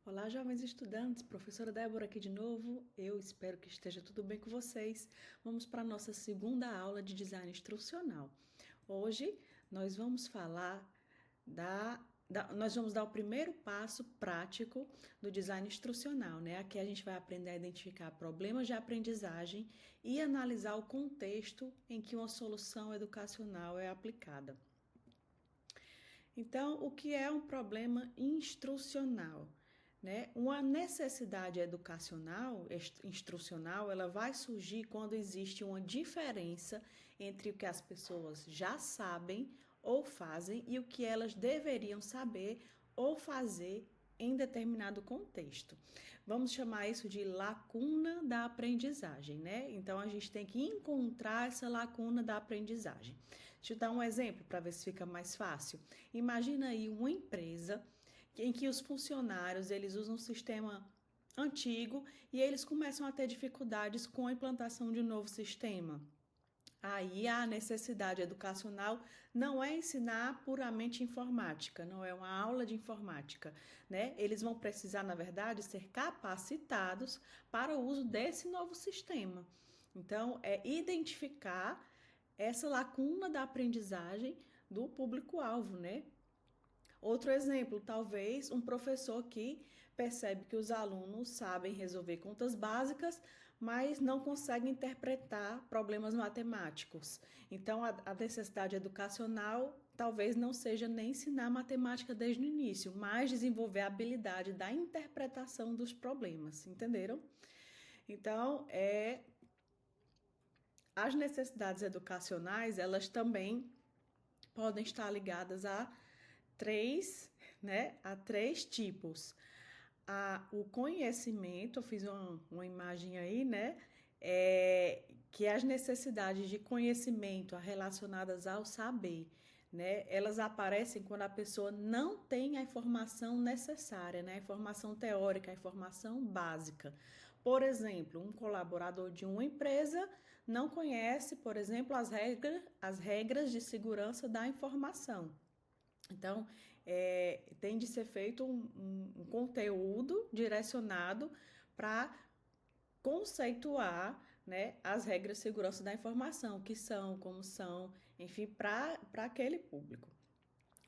Olá, jovens estudantes, professora Débora aqui de novo. Eu espero que esteja tudo bem com vocês. Vamos para a nossa segunda aula de design instrucional. Hoje nós vamos falar nós vamos dar o primeiro passo prático do design instrucional, né? Aqui a gente vai aprender a identificar problemas de aprendizagem e analisar o contexto em que uma solução educacional é aplicada. Então, o que é um problema instrucional? Né? Uma necessidade educacional, instrucional, ela vai surgir quando existe uma diferença entre o que as pessoas já sabem ou fazem e o que elas deveriam saber ou fazer em determinado contexto. Vamos chamar isso de lacuna da aprendizagem, né? Então a gente tem que encontrar essa lacuna da aprendizagem. Deixa eu dar um exemplo para ver se fica mais fácil. Imagina aí uma empresa em que os funcionários eles usam um sistema antigo e eles começam a ter dificuldades com a implantação de um novo sistema. Aí a necessidade educacional não é ensinar puramente informática, não é uma aula de informática, né? Eles vão precisar, na verdade, ser capacitados para o uso desse novo sistema. Então, é identificar essa lacuna da aprendizagem do público-alvo, né? Outro exemplo, talvez um professor que percebe que os alunos sabem resolver contas básicas, mas não conseguem interpretar problemas matemáticos. Então, a necessidade educacional talvez não seja nem ensinar matemática desde o início, mas desenvolver a habilidade da interpretação dos problemas, entenderam? Então, as necessidades educacionais, elas também podem estar ligadas a três tipos. O conhecimento, eu fiz uma imagem aí, né? Que as necessidades de conhecimento relacionadas ao saber, né? Elas aparecem quando a pessoa não tem a informação necessária, né? A informação teórica, a informação básica. Por exemplo, um colaborador de uma empresa não conhece, por exemplo, as regras de segurança da informação. Então, tem de ser feito um conteúdo direcionado para conceituar, né, as regras de segurança da informação, que são, como são, enfim, para aquele público.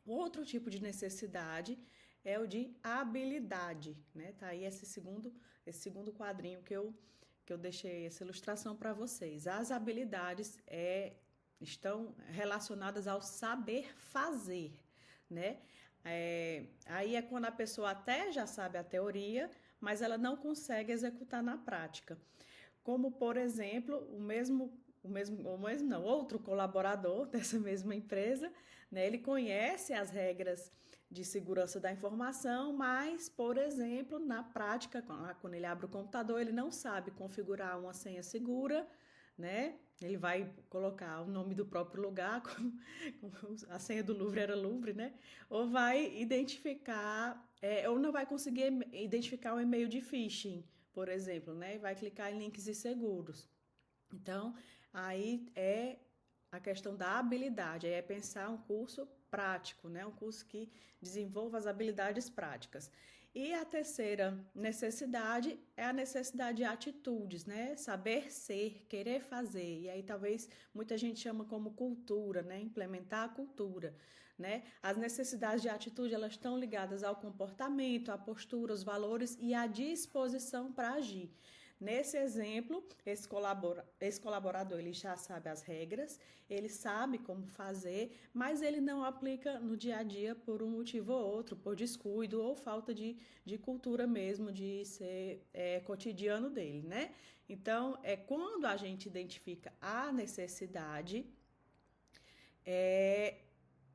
Outro tipo de necessidade é o de habilidade, né? Tá aí esse segundo quadrinho que eu deixei essa ilustração para vocês. As habilidades estão relacionadas ao saber fazer, né? Aí é quando a pessoa até já sabe a teoria, mas ela não consegue executar na prática. Como, por exemplo, outro colaborador dessa mesma empresa, né? Ele conhece as regras de segurança da informação, mas, por exemplo, na prática, quando ele abre o computador, ele não sabe configurar uma senha segura, né? Ele vai colocar o nome do próprio lugar, como a senha do Louvre era Louvre, né? Ou vai identificar, ou não vai conseguir identificar um e-mail de phishing, por exemplo, né? E vai clicar em links inseguros. Então, aí é a questão da habilidade, aí é pensar um curso prático, né? Um curso que desenvolva as habilidades práticas. E a terceira necessidade é a necessidade de atitudes, né? Saber ser, querer fazer. E aí talvez muita gente chama como cultura, né? Implementar a cultura, né? As necessidades de atitude, elas estão ligadas ao comportamento, à postura, aos valores e à disposição para agir. Nesse exemplo, esse colaborador ele já sabe as regras, ele sabe como fazer, mas ele não aplica no dia a dia por um motivo ou outro, por descuido ou falta de cultura mesmo, de ser cotidiano dele, né? Então, quando a gente identifica a necessidade,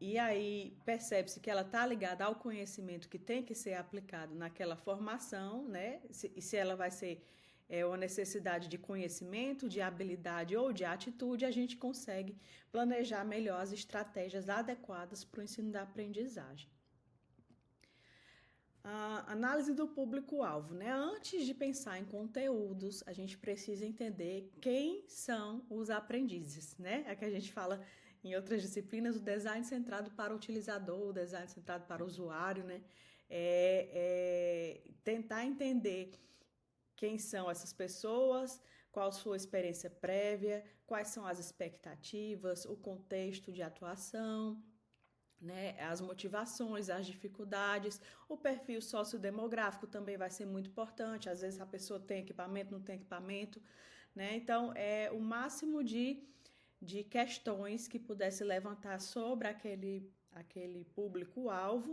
e aí percebe-se que ela está ligada ao conhecimento que tem que ser aplicado naquela formação, né? Se ela vai ser uma necessidade de conhecimento, de habilidade ou de atitude, a gente consegue planejar melhor as estratégias adequadas para o ensino da aprendizagem. A análise do público-alvo, né? Antes de pensar em conteúdos, a gente precisa entender quem são os aprendizes, né? É que a gente fala em outras disciplinas, o design centrado para o utilizador, o design centrado para o usuário, né? tentar entender quem são essas pessoas, qual sua experiência prévia, quais são as expectativas, o contexto de atuação, né, as motivações, as dificuldades, o perfil sociodemográfico também vai ser muito importante. Às vezes a pessoa tem equipamento, não tem equipamento, né? Então, é o máximo de questões que pudesse levantar sobre aquele público-alvo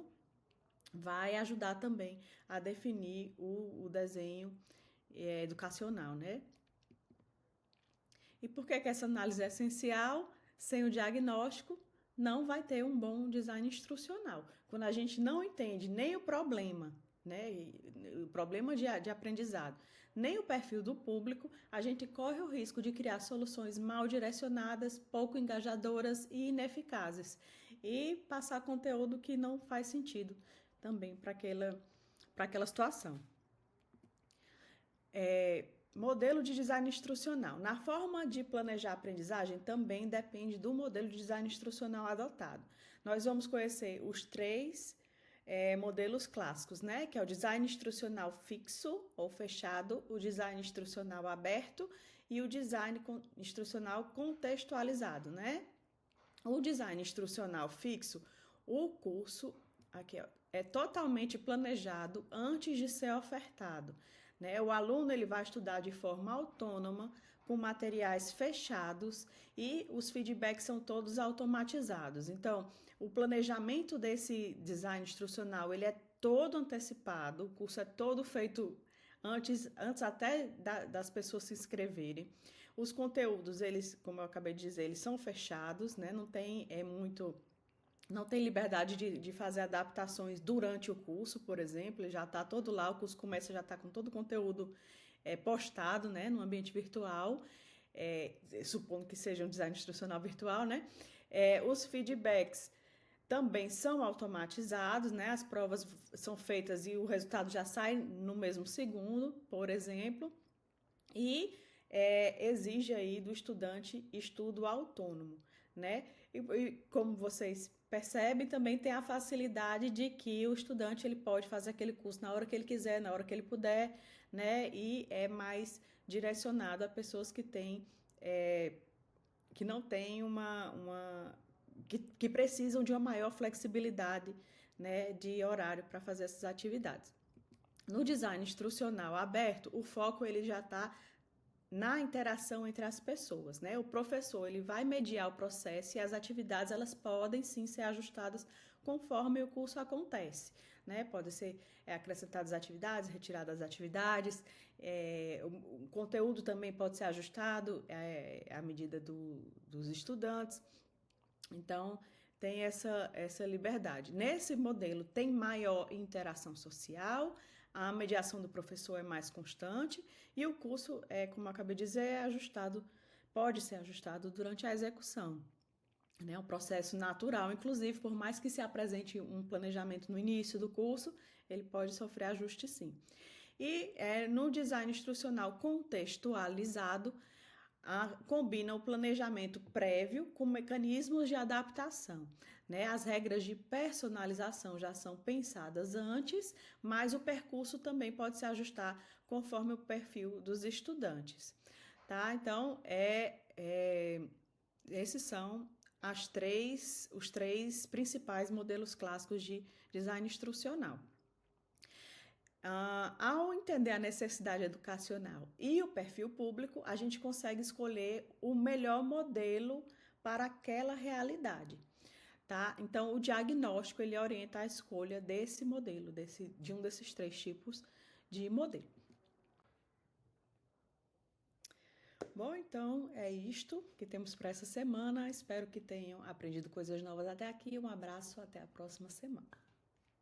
vai ajudar também a definir o desenho educacional, né? E por que essa análise é essencial? Sem o diagnóstico, não vai ter um bom design instrucional. Quando a gente não entende nem o problema, né, o problema de aprendizado, nem o perfil do público, a gente corre o risco de criar soluções mal direcionadas, pouco engajadoras e ineficazes, e passar conteúdo que não faz sentido também para aquela situação. Modelo de design instrucional. Na forma de planejar a aprendizagem, também depende do modelo de design instrucional adotado. Nós vamos conhecer os três modelos clássicos, né? Que é o design instrucional fixo ou fechado, o design instrucional aberto e o design instrucional contextualizado, né? O design instrucional fixo, o curso aqui, ó, é totalmente planejado antes de ser ofertado. Né? O aluno ele vai estudar de forma autônoma, com materiais fechados e os feedbacks são todos automatizados. Então, o planejamento desse design instrucional ele é todo antecipado, o curso é todo feito antes até das pessoas se inscreverem. Os conteúdos, eles, como eu acabei de dizer, eles são fechados, né? Não tem não tem liberdade de fazer adaptações durante o curso, por exemplo, ele já está todo lá, o curso começa já está com todo o conteúdo postado, né, no ambiente virtual, supondo que seja um design instrucional virtual, né? Os feedbacks também são automatizados, né? As provas são feitas e o resultado já sai no mesmo segundo, por exemplo, e exige aí do estudante estudo autônomo, né? E como vocês percebem, também tem a facilidade de que o estudante ele pode fazer aquele curso na hora que ele quiser, na hora que ele puder, né? E é mais direcionado a pessoas que que não têm que precisam de uma maior flexibilidade, né, de horário para fazer essas atividades. No design instrucional aberto, o foco ele já está na interação entre as pessoas, né? O professor ele vai mediar o processo e as atividades elas podem sim ser ajustadas conforme o curso acontece, né? Pode ser acrescentadas atividades, retiradas atividades, o conteúdo também pode ser ajustado à medida dos estudantes. Então, tem essa liberdade. Nesse modelo, tem maior interação social, a mediação do professor é mais constante e o curso, como eu acabei de dizer, pode ser ajustado durante a execução. É um processo natural, inclusive, por mais que se apresente um planejamento no início do curso, ele pode sofrer ajuste sim. E no design instrucional contextualizado, combina o planejamento prévio com mecanismos de adaptação. Né? As regras de personalização já são pensadas antes, mas o percurso também pode se ajustar conforme o perfil dos estudantes. Tá? Então, esses são os três principais modelos clássicos de design instrucional. Ao entender a necessidade educacional e o perfil público, a gente consegue escolher o melhor modelo para aquela realidade, tá? Então, o diagnóstico, ele orienta a escolha desse modelo, de um desses três tipos de modelo. Bom, então, é isto que temos para essa semana. Espero que tenham aprendido coisas novas até aqui. Um abraço, até a próxima semana.